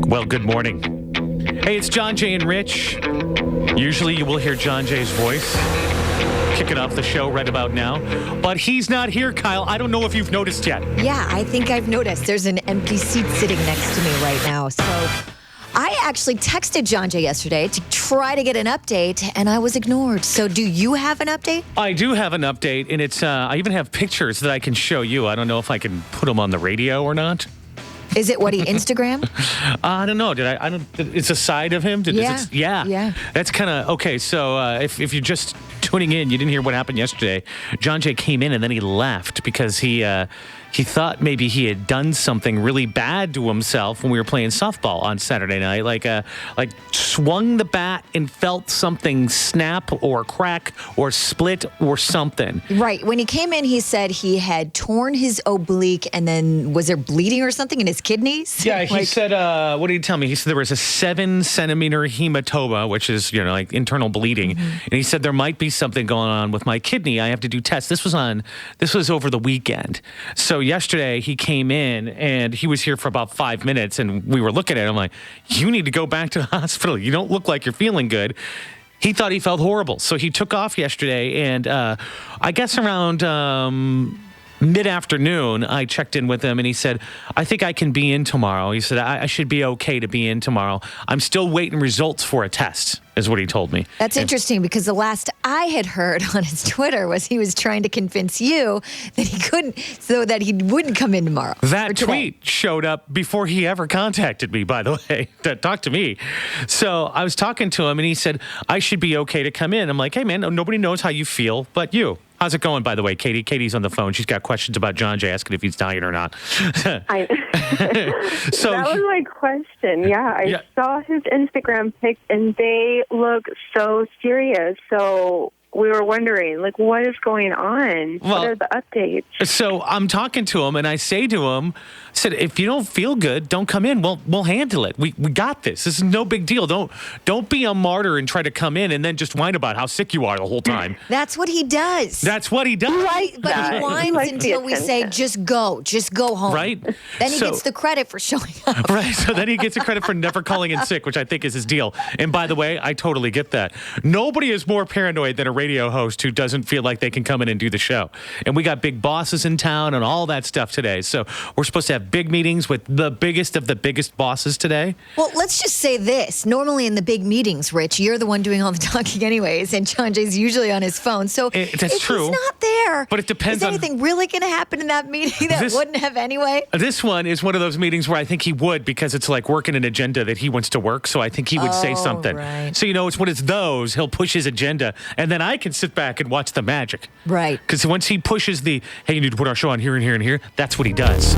Well, good morning. Hey, it's Johnjay and Rich. Usually you will hear Johnjay's voice kicking off the show right about now. But he's not here, Kyle. I don't know if you've noticed yet. Yeah, I think I've noticed. There's an empty seat sitting next to me right now. So I actually texted Johnjay yesterday to try to get an update, and I was ignored. So do you have an update? I do have an update, and it's I even have pictures that I can show you. I don't know if I can put them on the radio or not. Is it what he Instagram? I don't know. It's a side of him? Yeah. That's kind of, okay, so if you're just tuning in, you didn't hear what happened yesterday. Johnjay came in and then he left because he thought maybe he had done something really bad to himself when we were playing softball on Saturday night. Like swung the bat and felt something snap or crack or split or something. Right. When he came in, he said he had torn his oblique and then was there bleeding or something in his kidneys? Yeah, he said, what did he tell me? He said there was a 7-centimeter hematoma, which is, like internal bleeding. Mm-hmm. And he said there might be something going on with my kidney. I have to do tests. This was over the weekend. So yesterday he came in and he was here for about 5 minutes and we were looking at him like, you need to go back to the hospital. You don't look like you're feeling good. He thought he felt horrible. So he took off yesterday and I guess around mid-afternoon, I checked in with him and he said, I think I can be in tomorrow. He said, I should be okay to be in tomorrow. I'm still waiting results for a test, is what he told me. That's interesting because the last I had heard on his Twitter was he was trying to convince you that he couldn't, so that he wouldn't come in tomorrow. That tweet showed up before he ever contacted me, by the way, to talk to me. So I was talking to him and he said, I should be okay to come in. I'm like, hey, man, nobody knows how you feel but you. How's it going, by the way, Katie? Katie's on the phone. She's got questions about Johnjay, asking if he's dying or not. So that was my question. Yeah, I saw his Instagram pics, and they look so serious. So we were wondering, what is going on? Well, what are the updates? So I'm talking to him, and I say to him, if you don't feel good, don't come in. We'll handle it. We got this. This is no big deal. Don't be a martyr and try to come in and then just whine about how sick you are the whole time. That's what he does. That's what he does. Right, but he whines until we say, just go home. Right. Then he gets the credit for showing up. Right, so then he gets the credit for never calling in sick, which I think is his deal. And by the way, I totally get that. Nobody is more paranoid than a radio host who doesn't feel like they can come in and do the show. And we got big bosses in town and all that stuff today. So we're supposed to have big meetings with the biggest of the biggest bosses today. Well, let's just say this. Normally in the big meetings, Rich, you're the one doing all the talking anyways, and Johnjay's usually on his phone. So that's true. He's not there, but it depends on... Is anything really going to happen in that meeting that wouldn't have anyway? This one is one of those meetings where I think he would, because it's like working an agenda that he wants to work. So I think he would say something. Right. So, it's when it's those, he'll push his agenda, and then I can sit back and watch the magic. Right. Because once he pushes hey, you need to put our show on here and here and here, that's what he does.